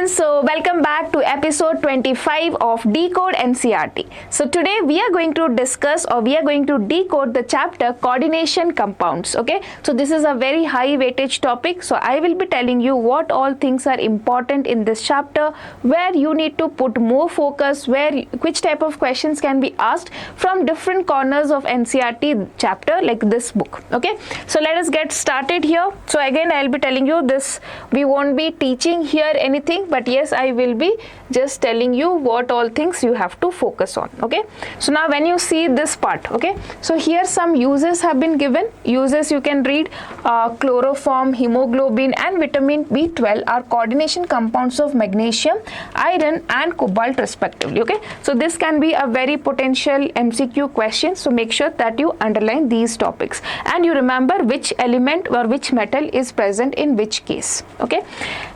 So welcome back to episode 25 of Decode NCERT. So today we are going to discuss or we are going to decode the chapter coordination compounds. Okay, so this is a very high weightage topic. So I will be telling you what all things are important in this chapter, where you need to put more focus, which type of questions can be asked from different corners of NCERT chapter like this book. Okay, so let us get started here. So again I will be telling you this, we won't be teaching here anything, but yes, I will be just telling you what all things you have to focus on. Okay, so now when you see this part, okay, so here some uses have been given. Uses you can read, chloroform, hemoglobin and vitamin B12 are coordination compounds of magnesium, iron and cobalt respectively. Okay, so this can be a very potential MCQ question, so make sure that you underline these topics and you remember which element or which metal is present in which case. Okay,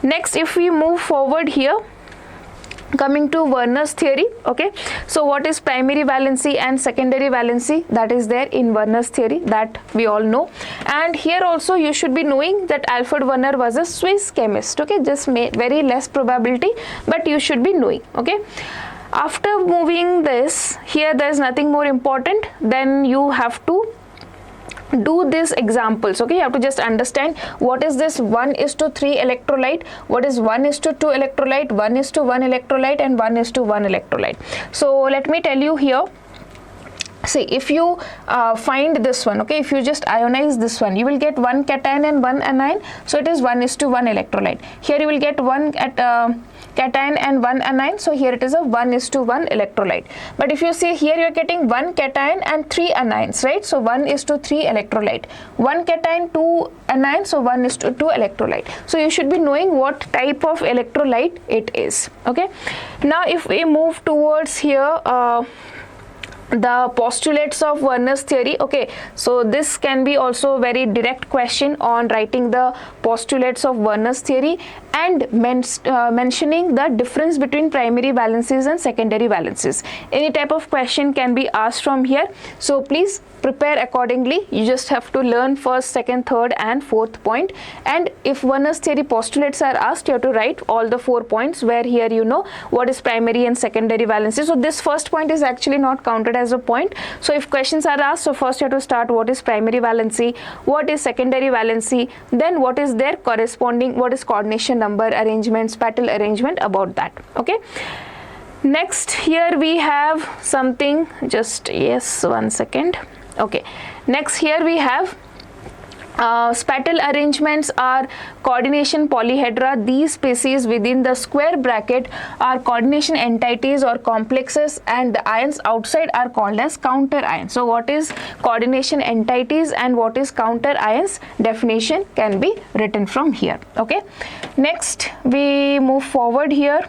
next if we move forward here, coming to Werner's theory. Okay, so what is primary valency and secondary valency? That is there in Werner's theory, that we all know. And here also you should be knowing that Alfred Werner was a Swiss chemist. Okay, just very less probability, but you should be knowing. Okay, after moving this, here there is nothing more important. Then you have to do these examples. Okay, you have to just understand what is this 1:3 electrolyte, what is 1:2 electrolyte, 1:1 electrolyte and 1:1 electrolyte. So let me tell you here. See, if you find this one, okay, if you just ionize this one, you will get one cation and one anion, so it is 1:1 electrolyte. Here you will get one cation and one anion, so here it is a 1:1 electrolyte. But if you see here, you are getting one cation and three anions, right? So 1:3 electrolyte, one cation, two anions, so 1:2 electrolyte. So you should be knowing what type of electrolyte it is. Okay, now if we move towards here, the postulates of Werner's theory. Okay, so this can be also very direct question on writing the postulates of Werner's theory and mentioning the difference between primary valencies and secondary valencies. Any type of question can be asked from here, so please prepare accordingly. You just have to learn first, second, third and fourth point, and if Werner's theory postulates are asked, you have to write all the 4 points, where here you know what is primary and secondary valency. So this first point is actually not counted as a point. So if questions are asked, so first you have to start what is primary valency, what is secondary valency, then what is their corresponding, what is coordination number, arrangement, spatial arrangement, about that. Okay, next here we have something, just yes, 1 second. Okay, next here we have spatial arrangements are coordination polyhedra. These species within the square bracket are coordination entities or complexes, and the ions outside are called as counter ions. So what is coordination entities and what is counter ions? Definition can be written from here. Okay, next we move forward here.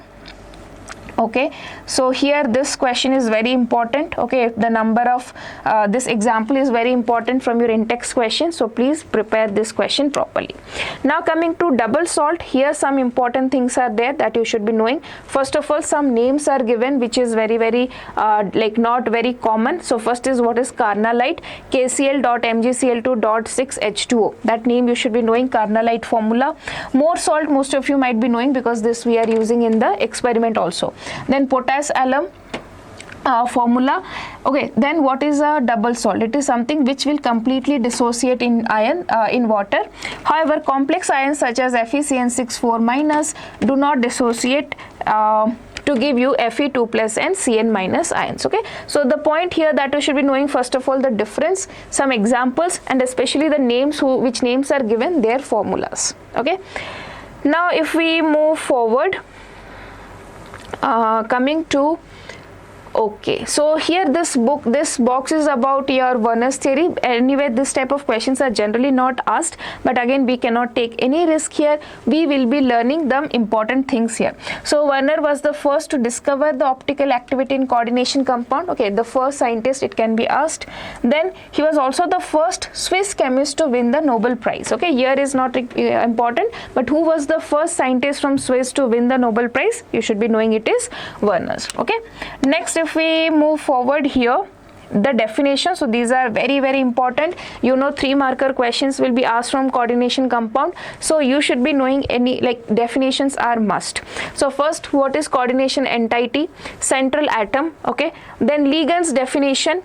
Okay, so here this question is very important. Okay, the number of this example is very important from your in-text question, so please prepare this question properly. Now coming to double salt, here some important things are there that you should be knowing. First of all, some names are given which is very like not very common. So first is what is carnallite, KCl.MgCl2.6H2O. that name you should be knowing, carnallite formula. More salt, most of you might be knowing because this we are using in the experiment also. Then potash alum formula. Okay, then what is a double salt? It is something which will completely dissociate in iron in water. However, complex ions such as FeCN6 4- do not dissociate to give you Fe2 plus and Cn minus ions. Okay, so the point here that you should be knowing, first of all, the difference, some examples, and especially the names, which names are given, their formulas. Okay, now if we move forward, coming to, okay, so here this box is about your Werner's theory. Anyway, this type of questions are generally not asked, but again we cannot take any risk here. We will be learning the important things here. So Werner was the first to discover the optical activity in coordination compound. Okay, the first scientist, it can be asked. Then he was also the first Swiss chemist to win the Nobel Prize. Okay, year is not important, but who was the first scientist from Swiss to win the Nobel Prize? You should be knowing it is Werner's. Okay, next if we move forward here, the definition. So these are very, very important. 3-marker questions will be asked from coordination compound, so you should be knowing any definitions are must. So first, what is coordination entity? Central atom. Okay, then ligands definition.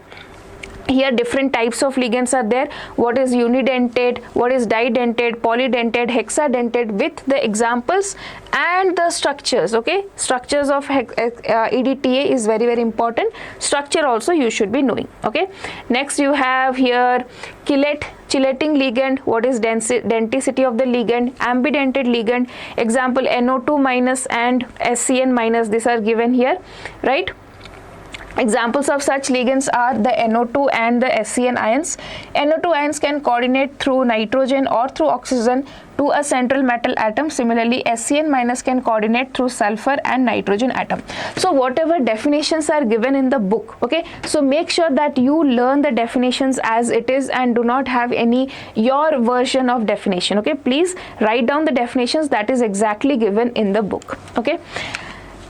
Here different types of ligands are there. What is unidentate, what is didentate, polydentate, hexadentate, with the examples and the structures. Okay, structures of EDTA is very, very important. Structure also you should be knowing. Okay, next you have here chelating ligand. What is denticity of the ligand? Ambidentate ligand. Example, NO2 minus and SCN minus, these are given here, right? Examples of such ligands are the NO2 and the SCN ions. NO2 ions can coordinate through nitrogen or through oxygen to a central metal atom. Similarly, SCN minus can coordinate through sulfur and nitrogen atom. So whatever definitions are given in the book, okay, so make sure that you learn the definitions as it is and do not have any your version of definition. Okay, please write down the definitions that is exactly given in the book. Okay.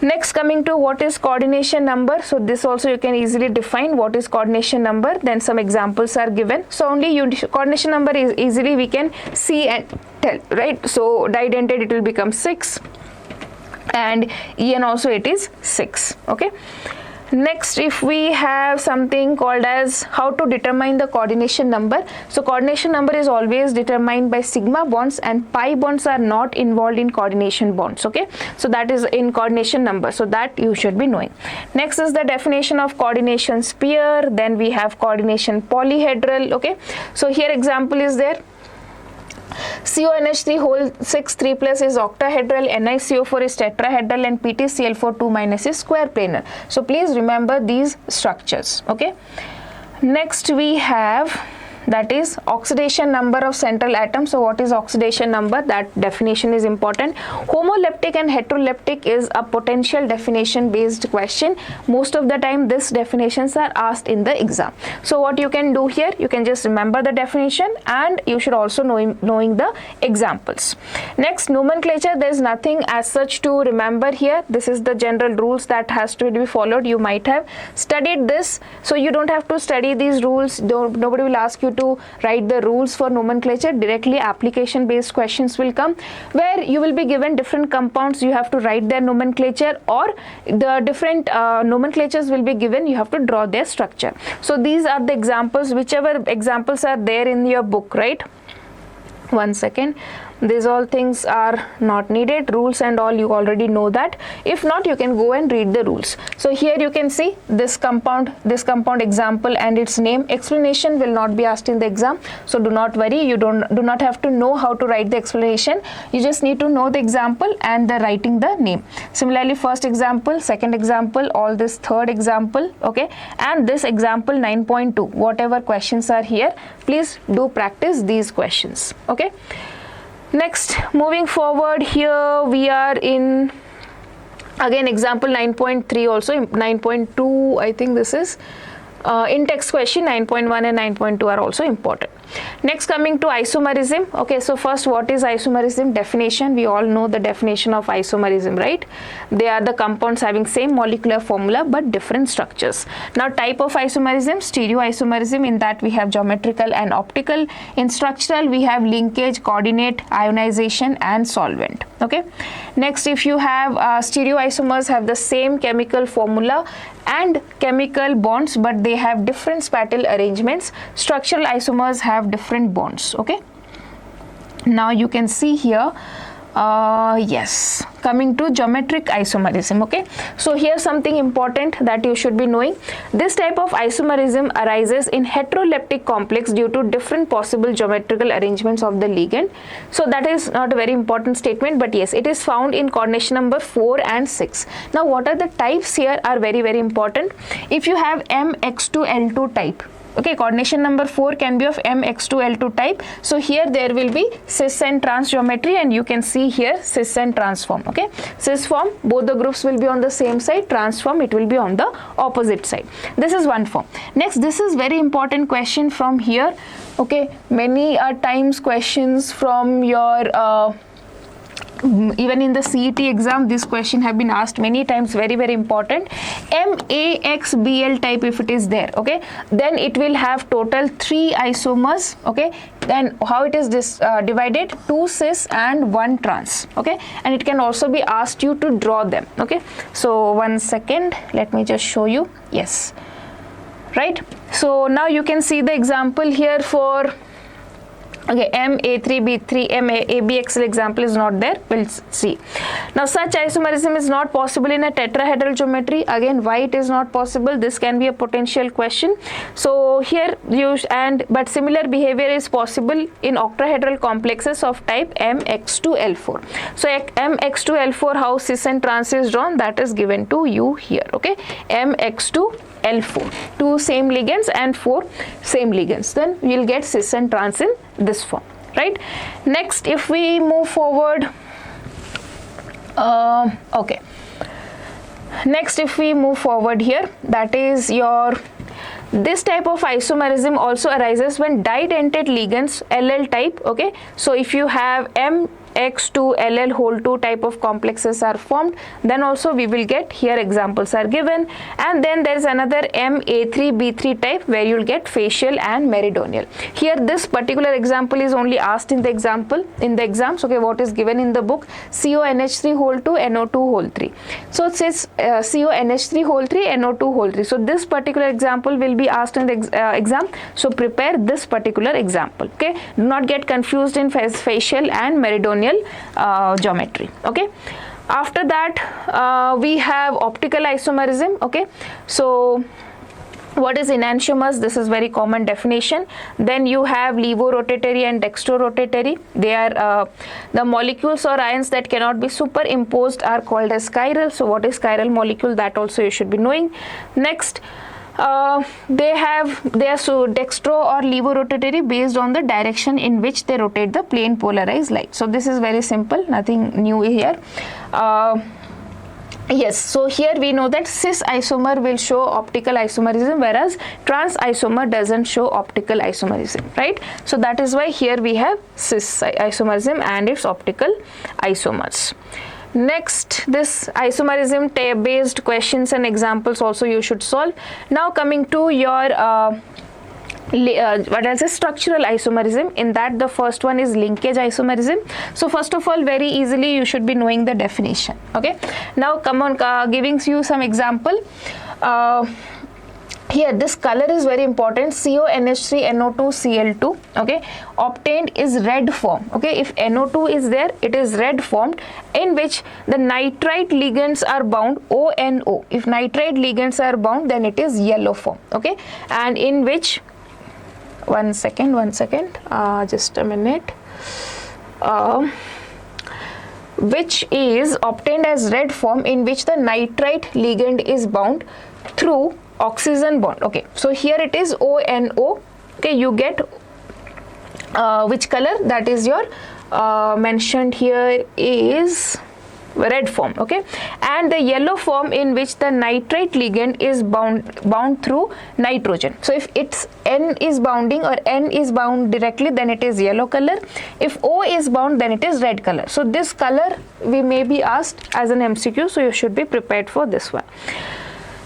Next, coming to what is coordination number. So this also you can easily define what is coordination number. Then some examples are given. So only coordination number is easily we can see and tell, right? So didentate it will become 6, and EN also it is 6. Okay. Next, if we have something called as how to determine the coordination number. So coordination number is always determined by sigma bonds, and pi bonds are not involved in coordination bonds. Okay, so that is in coordination number, so that you should be knowing. Next is the definition of coordination sphere. Then we have coordination polyhedral. Okay, so here example is there. CONH3 whole 6 3 plus is octahedral, NiCO4 is tetrahedral, and PtCl4 2 minus is square planar. So please remember these structures. Okay. Next we have, that is oxidation number of central atom. So what is oxidation number? That definition is important. Homoleptic and heteroleptic is a potential definition based question. Most of the time this definitions are asked in the exam. So what you can do here, you can just remember the definition and you should also knowing the examples. Next, nomenclature, there is nothing as such to remember here. This is the general rules that has to be followed. You might have studied this, so you don't have to study these rules. Nobody will ask you to write the rules for nomenclature. Directly application based questions will come where you will be given different compounds, you have to write their nomenclature, or the different nomenclatures will be given, you have to draw their structure. So these are the examples, whichever examples are there in your book, right? One second. These all things are not needed. Rules and all you already know that. If not, you can go and read the rules. So here you can see this compound example and its name. Explanation will not be asked in the exam, so do not worry. You do not have to know how to write the explanation. You just need to know the example and the writing the name. Similarly, first example, second example, all this third example, okay, and this example 9.2. Whatever questions are here, please do practice these questions. Okay. Next, moving forward, here we are in again example 9.3, also 9.2, I think this is in text question. 9.1 and 9.2 are also important. Next, coming to isomerism. Okay, so first, what is isomerism? Definition. We all know the definition of isomerism, right? They are the compounds having same molecular formula but different structures. Now, type of isomerism, stereoisomerism, in that we have geometrical and optical. In structural, we have linkage, coordinate, ionization, and solvent. Okay. Next, if you have stereoisomers have the same chemical formula and chemical bonds, but they have different spatial arrangements. Structural isomers have different bonds. Okay. Now you can see here, yes, coming to geometric isomerism. Okay, so here's something important that you should be knowing. This type of isomerism arises in heteroleptic complex due to different possible geometrical arrangements of the ligand. So that is not a very important statement, but yes, it is found in coordination number 4 and 6. Now what are the types here are very, very important. If you have MX2L2 type, okay, coordination number 4 can be of MX2L2 type. So here there will be cis and trans geometry, and you can see here cis and trans form. Okay, cis form, both the groups will be on the same side. Trans form, it will be on the opposite side. This is one form. Next, this is very important question from here. Okay, many times questions from your even in the CET exam, this question have been asked many times, very, very important. MAXBL type, if it is there, okay, then it will have total 3 isomers, okay. Then how it is divided? 2 cis and 1 trans, okay. And it can also be asked you to draw them, okay. So one second, let me just show you. Yes, right. So now you can see the example here for, okay, MA3B3, MABXL example is not there. We'll see. Now, such isomerism is not possible in a tetrahedral geometry. Again, why it is not possible? This can be a potential question. So here but similar behavior is possible in octahedral complexes of type MX2L4. So MX2L4, how cis and trans is drawn, that is given to you here. Okay, MX2L4, 2 same ligands and 4 same ligands. Then we'll get cis and trans in this form, right? Next, if we move forward, okay. Next, if we move forward here, that is your, this type of isomerism also arises when didentate ligands LL type, okay. So if you have MX2LL whole 2 type of complexes are formed, then also we will get, here examples are given. And then there is another MA3B3 type where you will get facial and meridional. Here this particular example is only asked in the exams, okay. What is given in the book? CONH3 whole 2, NO2 whole 3. So it says CONH3 whole 3, NO2 whole 3. So this particular example will be asked in the exam. So prepare this particular example, okay. Do not get confused in facial and meridional geometry, okay. After that, we have optical isomerism, okay. So what is enantiomers? This is very common definition. Then you have levorotatory and dextrorotatory. They are the molecules or ions that cannot be superimposed are called as chiral. So what is chiral molecule? That also you should be knowing. Next, they are so dextro or levorotatory based on the direction in which they rotate the plane polarized light. So this is very simple, nothing new here. Yes, so here we know that cis isomer will show optical isomerism, whereas trans isomer doesn't show optical isomerism, right? So that is why here we have cis isomerism and its optical isomers. Next, this isomerism based questions and examples also you should solve. Now coming to your what is a structural isomerism. In that, the first one is linkage isomerism. So first of all, very easily you should be knowing the definition, okay. Now come on, giving you some example. Here this color is very important. CONH3NO2Cl2, okay, obtained is red form, okay. If NO2 is there, it is red formed, in which the nitrite ligands are bound, ONO. If nitrite ligands are bound, then it is yellow form, okay. And in which, one second, just a minute, which is obtained as red form, in which the nitrite ligand is bound through oxygen bond, okay. So here it is ONO, okay. You get which color? That is your mentioned here is red form, okay. And the yellow form, in which the nitrite ligand is bound through nitrogen. So if it's N is bounding or N is bound directly, then it is yellow color. If O is bound, then it is red color. So this color we may be asked as an MCQ, so you should be prepared for this one.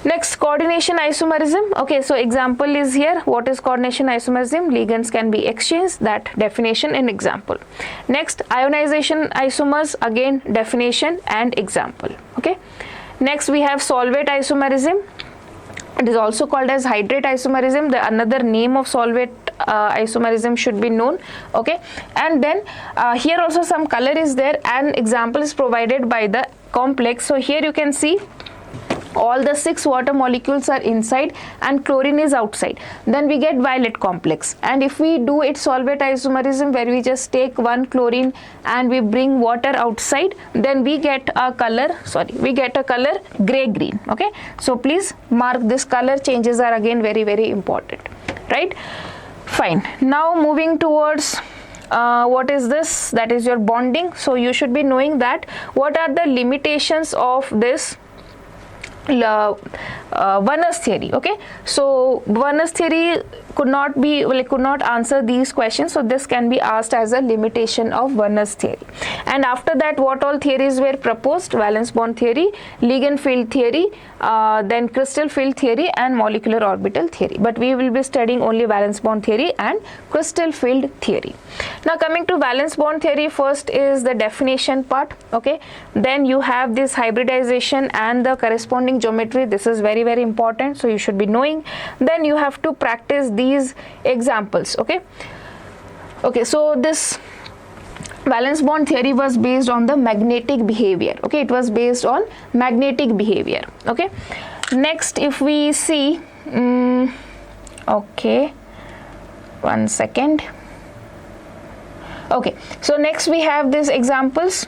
Next, coordination isomerism. Okay, so example is here. What is coordination isomerism? Ligands can be exchanged. That definition and example. Next, ionization isomers. Again, definition and example. Okay. Next, we have solvate isomerism. It is also called as hydrate isomerism. The another name of solvate isomerism should be known, okay. And then here also some color is there, and example is provided by the complex. So here you can see all the 6 water molecules are inside and chlorine is outside. Then we get violet complex. And if we do it solvate isomerism, where we just take 1 chlorine and we bring water outside, then we get a color, gray green, okay. So please mark this color changes are again very, very important, right? Fine. Now moving towards what is this? That is your bonding. So you should be knowing that what are the limitations of this Vanna's theory, okay. So Vanna's theory could not answer these questions, so this can be asked as a limitation of Werner's theory. And after that, what all theories were proposed? Valence bond theory, ligand field theory, then crystal field theory and molecular orbital theory, but we will be studying only valence bond theory and crystal field theory. Now coming to valence bond theory, first is the definition part, okay, then you have this hybridization and the corresponding geometry. This is very, very important, so you should be knowing. Then you have to practice these examples, okay. So this valence bond theory was based on the magnetic behavior, okay, it was based on magnetic behavior, okay. Next, if we see, okay, one second, okay, so next we have these examples.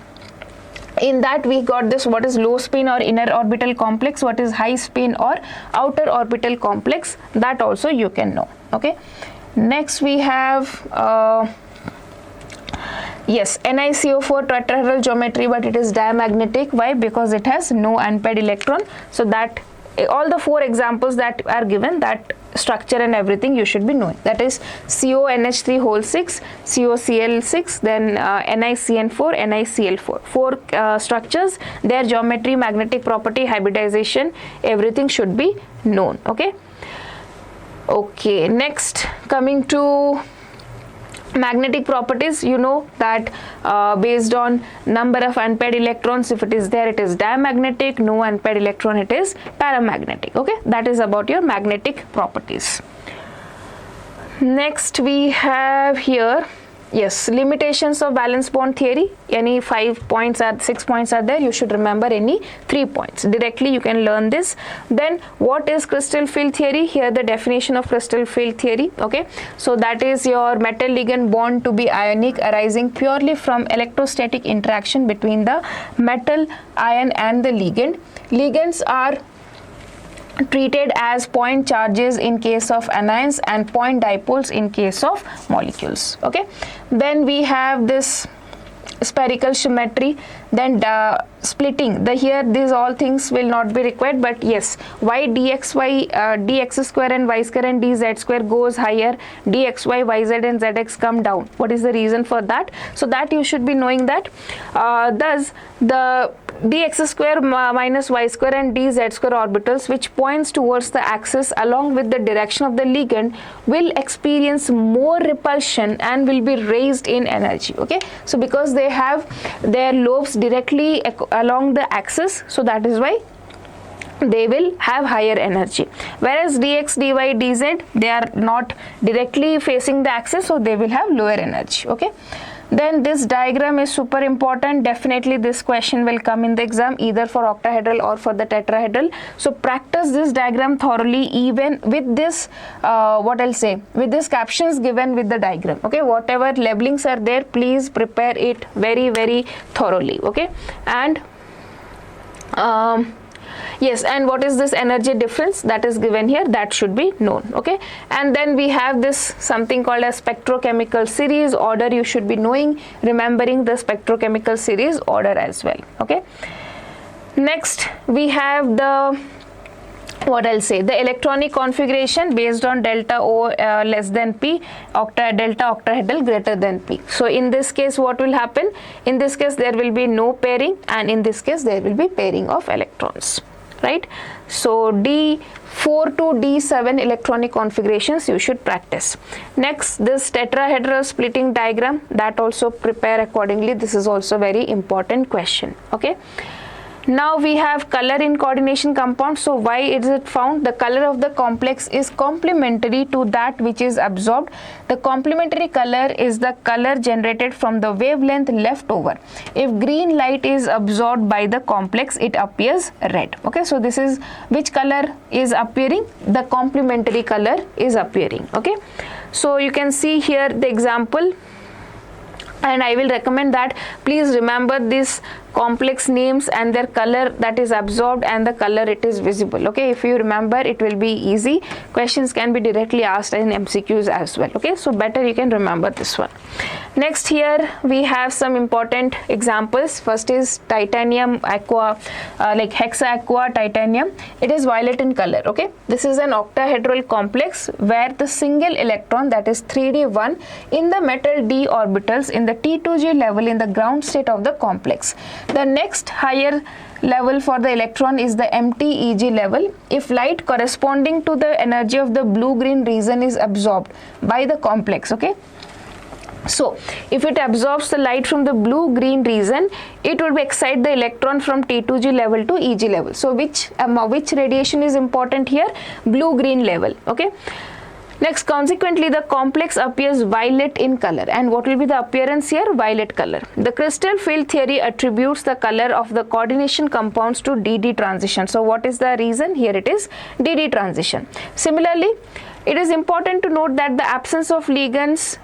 In that we got this, what is low spin or inner orbital complex, what is high spin or outer orbital complex, that also you can know, okay. Next we have yes, NiCO4 tetrahedral geometry, but it is diamagnetic. Why? Because it has no unpaired electron. So that all the 4 examples that are given, that structure and everything you should be knowing. That is CONH3 6, COCl6, then NiCN4, NiCl4. 4 structures, their geometry, magnetic property, hybridization, everything should be known, okay. Okay, next coming to magnetic properties, you know that based on number of unpaired electrons, if it is there, it is diamagnetic, no unpaired electron, it is paramagnetic, okay. That is about your magnetic properties. Next we have here, yes, limitations of valence bond theory. Any 5 points or 6 points are there, you should remember any 3 points. Directly you can learn this. Then what is crystal field theory? Here the definition of crystal field theory, okay. So that is your metal ligand bond to be ionic, arising purely from electrostatic interaction between the metal ion and the ligand. Ligands are treated as point charges in case of anions and point dipoles in case of molecules, okay. Then we have this spherical symmetry, then splitting. Here these all things will not be required, but yes, why dx square and y square and dz square goes higher, dxy, yz and zx come down. What is the reason for that? So that you should be knowing that. Thus the dx square minus y square and dz square orbitals, which points towards the axis along with the direction of the ligand, will experience more repulsion and will be raised in energy, okay. So because they have their lobes directly along the axis, so that is why they will have higher energy, whereas dx, dy, dz, they are not directly facing the axis, so they will have lower energy, okay. Then this diagram is super important. Definitely this question will come in the exam either for octahedral or for the tetrahedral. So practice this diagram thoroughly, even with this what I'll say, with this captions given with the diagram, okay. Whatever labelings are there, please prepare it very, very thoroughly, okay. And yes, and what is this energy difference that is given here, that should be known, okay. And then we have this something called a spectrochemical series order. You should be knowing, remembering the spectrochemical series order as well, okay. Next we have the, what I'll say, the electronic configuration based on delta O less than P, delta octahedral greater than P. So in this case what will happen? In this case there will be no pairing, and in this case there will be pairing of electrons, right. So D4 to D7 electronic configurations you should practice. Next, this tetrahedral splitting diagram, that also prepare accordingly. This is also very important question, okay. Now we have color in coordination compound. So why is it found? The color of the complex is complementary to that which is absorbed. The complementary color is the color generated from the wavelength left over. If green light is absorbed by the complex, it appears red, okay. So this is which color is appearing? The complementary color is appearing, okay. So you can see here the example, and I will recommend that please remember this complex names and their color that is absorbed and the color it is visible. Okay, if you remember, it will be easy. Questions can be directly asked in MCQs as well. Okay, so better you can remember this one. Next, here we have some important examples. First is titanium aqua, like hexa aqua titanium. It is violet in color. Okay, this is an octahedral complex where the single electron, that is 3d1, in the metal d orbitals in the T2g level in the ground state of the complex. The next higher level for the electron is the empty Eg level if light corresponding to the energy of the blue-green region is absorbed by the complex. Okay, so if it absorbs the light from the blue-green region, it will excite the electron from T2g level to Eg level. So which radiation is important here? Blue-green level. Okay. Next, consequently, the complex appears violet in color. And what will be the appearance here? Violet color. The crystal field theory attributes the color of the coordination compounds to DD transition. So what is the reason? Here it is DD transition. Similarly, it is important to note that the absence of ligands,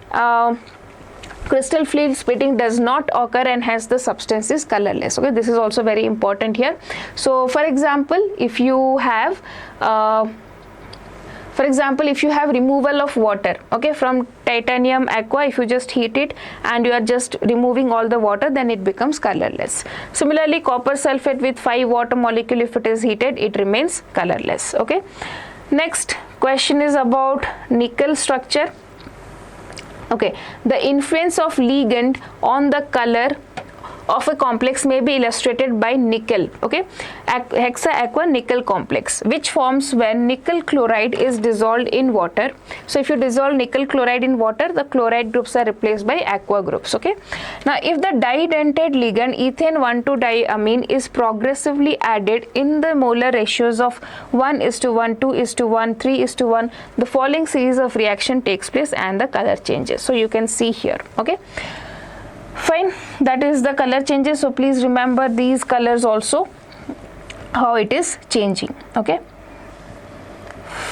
crystal field splitting does not occur and hence the substance is colorless. Okay, this is also very important here. So for example, if you have removal of water, okay, from titanium aqua, if you just heat it and you are just removing all the water, then it becomes colorless. Similarly, copper sulfate with 5 water molecule, if it is heated, it remains colorless. Okay. Next question is about nickel structure. Okay, the influence of ligand on the color of a complex may be illustrated by nickel. Okay, hexa aqua nickel complex, which forms when nickel chloride is dissolved in water. So if you dissolve nickel chloride in water, the chloride groups are replaced by aqua groups. Okay, now if the didentate ligand ethane 1,2-diamine is progressively added in the molar ratios of 1:1, 2:1, 3:1, the following series of reaction takes place and the color changes. So you can see here. Okay, fine, that is the color changes. So please remember these colors also, how it is changing. Okay,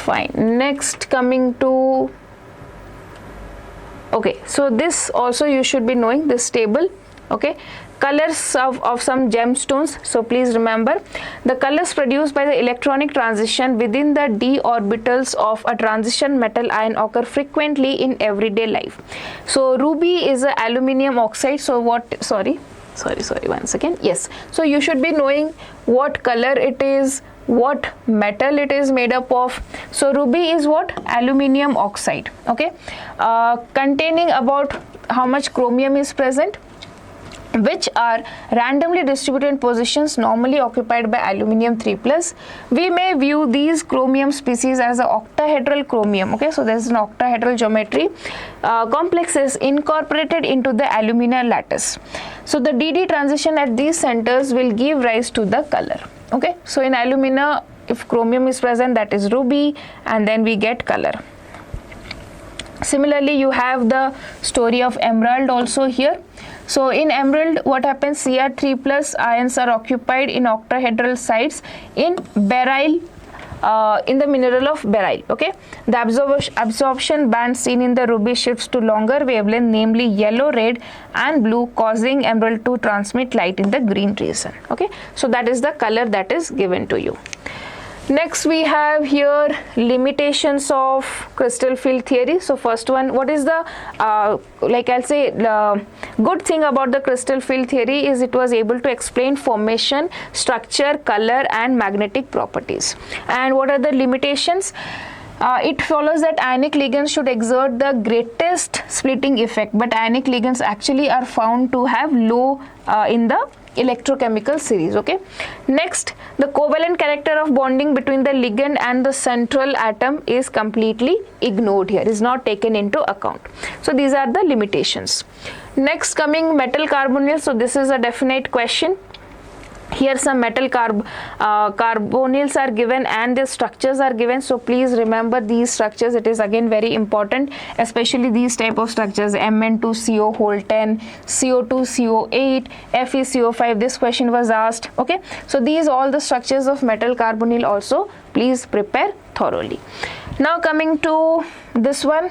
fine. Next, coming to, okay, so this also you should be knowing this table. Okay, colors of some gemstones. So please remember the colors produced by the electronic transition within the d orbitals of a transition metal ion occur frequently in everyday life. So ruby is a aluminium oxide. So what, sorry once again, yes, so you should be knowing what color it is, what metal it is made up of. So ruby is what? Aluminium oxide. Okay, containing about how much chromium is present, which are randomly distributed in positions normally occupied by aluminium 3+. We may view these chromium species as a octahedral chromium. Okay, so there is an octahedral geometry. Complexes incorporated into the alumina lattice. So the DD transition at these centers will give rise to the color. Okay, so in alumina, if chromium is present, that is ruby, and then we get color. Similarly, you have the story of emerald also here. So in emerald, what happens? Cr3+ ions are occupied in octahedral sites in beryl, in the mineral of beryl. Okay, the absorption band seen in the ruby shifts to longer wavelength, namely yellow, red and blue, causing emerald to transmit light in the green region. Okay, so that is the color that is given to you. Next, we have here limitations of crystal field theory. So first one, what is the like I'll say good thing about the crystal field theory is it was able to explain formation, structure, color and magnetic properties. And what are the limitations? It follows that ionic ligands should exert the greatest splitting effect, but ionic ligands actually are found to have low in the electrochemical series. Okay, next, the covalent character of bonding between the ligand and the central atom is completely ignored here, is not taken into account. So these are the limitations. Next, coming metal carbonyls. So this is a definite question. Here some metal carbonyls are given and the structures are given. So please remember these structures. It is again very important, especially these type of structures: Mn2CO whole 10, CO2CO8, FeCO5. This question was asked. Okay, so these all the structures of metal carbonyl also please prepare thoroughly. Now coming to this one,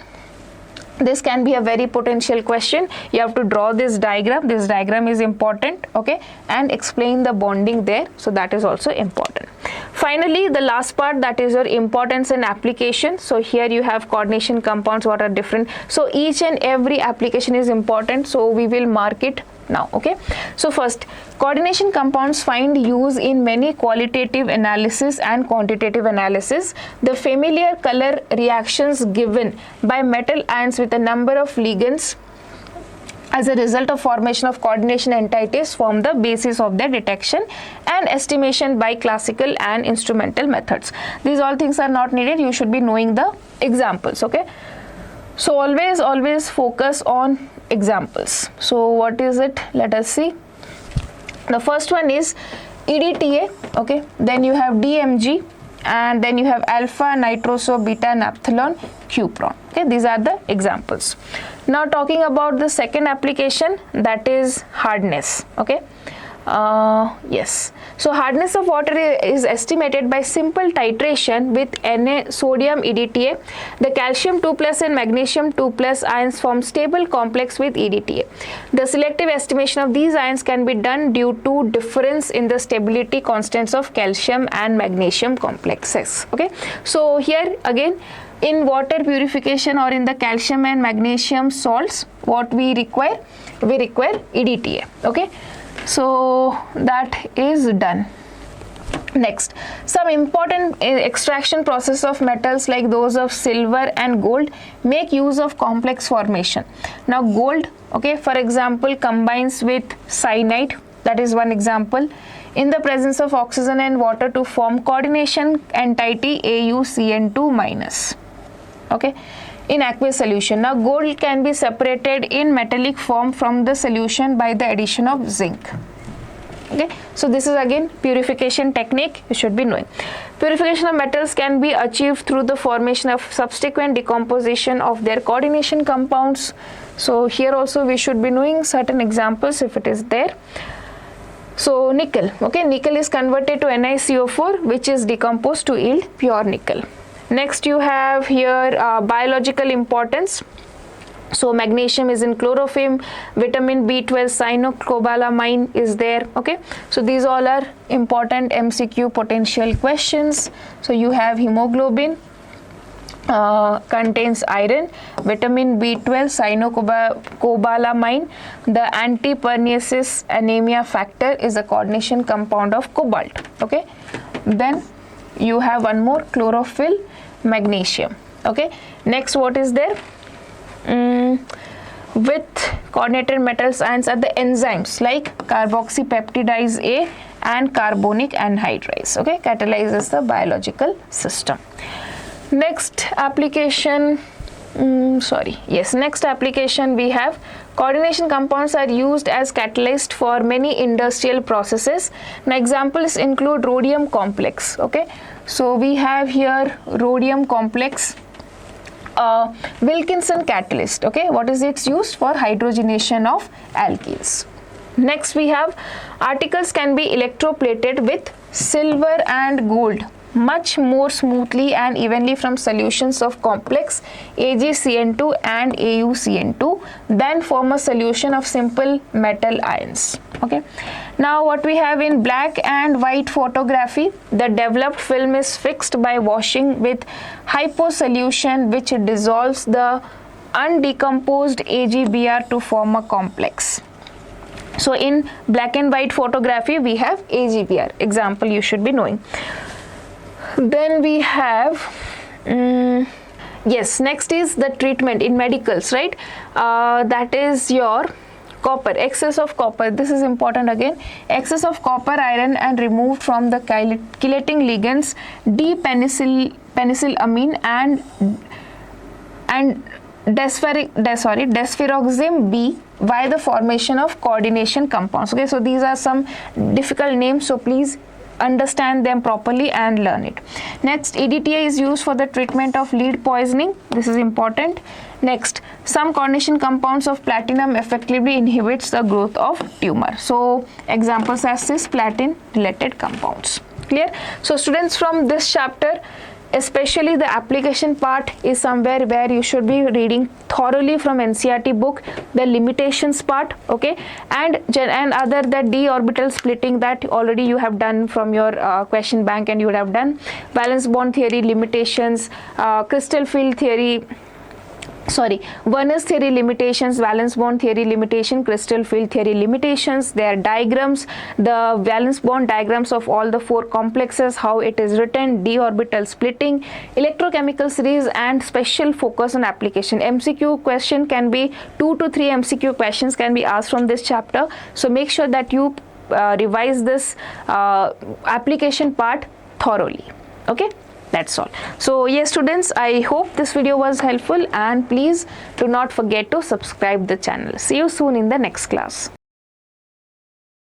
This can be a very potential question. You have to draw this diagram. This diagram is important, okay, and explain the bonding there. So that is also important. Finally, the last part, that is your importance and application. So here you have coordination compounds, what are different. So each and every application is important. So we will mark it now, okay. So first, coordination compounds find use in many qualitative analysis and quantitative analysis. The familiar color reactions given by metal ions with a number of ligands as a result of formation of coordination entities form the basis of their detection and estimation by classical and instrumental methods. These all things are not needed. You should be knowing the examples, okay. So always focus on examples. So what is it? Let us see. The first one is EDTA, okay, then you have DMG, and then you have alpha nitroso beta naphthalon cupron, okay. These are the examples. Now talking about the second application, that is hardness, okay. Yes, so hardness of water is estimated by simple titration with Na sodium EDTA. The calcium 2+ and magnesium 2+ ions form stable complex with EDTA. The selective estimation of these ions can be done due to difference in the stability constants of calcium and magnesium complexes, okay. So here again, in water purification or in the calcium and magnesium salts, what we require? We require EDTA, okay. So that is done. Next, some important extraction process of metals like those of silver and gold make use of complex formation. Now gold, okay, for example, combines with cyanide, that is one example, in the presence of oxygen and water to form coordination entity AuCN2-, okay, in aqueous solution. Now gold can be separated in metallic form from the solution by the addition of zinc, okay. So this is again purification technique, you should be knowing. Purification of metals can be achieved through the formation of subsequent decomposition of their coordination compounds. So here also we should be knowing certain examples if it is there. So nickel, okay, nickel is converted to NiCO4, which is decomposed to yield pure nickel. Next you have here biological importance. So magnesium is in chlorophyll, vitamin B12 cyanocobalamin is there, okay. So these all are important MCQ potential questions. So you have hemoglobin contains iron, vitamin B12 cyanocobalamin. The anti-pernicious anemia factor is a coordination compound of cobalt, okay. Then you have one more, chlorophyll, magnesium, okay. Next, what is there? With coordinated metals ions are the enzymes like carboxypeptidase A and carbonic anhydrase, okay, catalyzes the biological system. Next application, next application we have coordination compounds are used as catalyst for many industrial processes. Now examples include rhodium complex, okay. So we have here rhodium complex, Wilkinson catalyst, okay. What is its used for hydrogenation of alkenes. Next we have articles can be electroplated with silver and gold much more smoothly and evenly from solutions of complex AgCN2 and AuCN2 than form a solution of simple metal ions, okay. Now what we have in black and white photography, the developed film is fixed by washing with hypo solution which dissolves the undecomposed AgBr to form a complex. So in black and white photography we have AgBr, example you should be knowing. Then we have next is the treatment in medicals, right? That is your copper, excess of copper. This is important again. Excess of copper iron and removed from the chelating ligands D-penicillamine and desferoxim B by the formation of coordination compounds. Okay, so these are some difficult names, so please understand them properly and learn it. Next, EDTA is used for the treatment of lead poisoning. This is important. Next, some coordination compounds of platinum effectively inhibits the growth of tumor. So examples are cisplatin related compounds. Clear? So students, from this chapter especially the application part is somewhere where you should be reading thoroughly from NCERT book, the limitations part, okay, and other that d orbital splitting that already you have done from your question bank, and you would have done valence bond theory limitations, crystal field theory, Werner's theory limitations, valence bond theory limitation, crystal field theory limitations, their diagrams, the valence bond diagrams of all the 4 complexes, how it is written, d orbital splitting, electrochemical series, and special focus on application. MCQ question can be 2 to 3 MCQ questions can be asked from this chapter. So make sure that you revise this application part thoroughly. Okay. That's all. So yes, students, I hope this video was helpful, and please do not forget to subscribe the channel. See you soon in the next class.